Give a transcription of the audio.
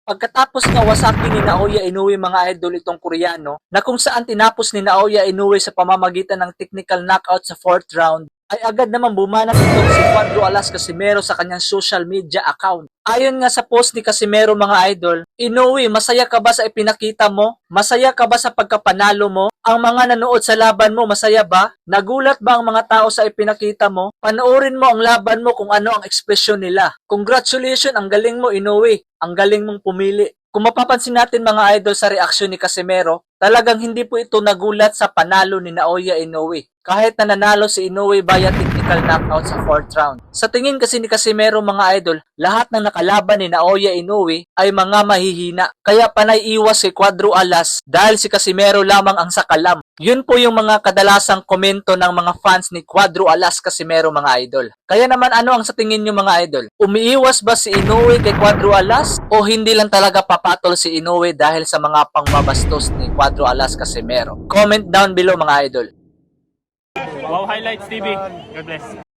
Pagkatapos Kawasaki ni Naoya Inoue mga idol itong Koreano na kung saan tinapos ni Naoya Inoue sa pamamagitan ng technical knockout sa 4th round, ay agad naman bumanat itong si Cuadro Alas Casimero sa kanyang social media account. Ayon nga sa post ni Casimero mga idol, Inoue, masaya ka ba sa ipinakita mo? Masaya ka ba sa pagkapanalo mo? Ang mga nanood sa laban mo, masaya ba? Nagulat ba ang mga tao sa ipinakita mo? Panoorin mo ang laban mo kung ano ang ekspresyon nila. Congratulations, ang galing mo Inoue. Ang galing mong pumili. Kung mapapansin natin mga idol sa reaksyon ni Casimero, talagang hindi po ito nagulat sa panalo ni Naoya Inoue. Kahit na nanalo si Inoue via technical knockout sa 4th round. Sa tingin kasi ni Casimero mga idol, lahat ng nakalaban ni Naoya Inoue ay mga mahihina. Kaya panay iwas si Cuadro Alas dahil si Casimero lamang ang sakalam. Yun po yung mga kadalasang komento ng mga fans ni Cuadro Alas Casimero mga idol. Kaya naman ano ang sa tingin nyo mga idol? Umiiwas ba si Inoue kay Cuadro Alas? O hindi lang talaga papatol si Inoue dahil sa mga pangmabastos ni Cuadro Alas Casimero? Comment down below mga idol. Wow Highlights TV. God bless.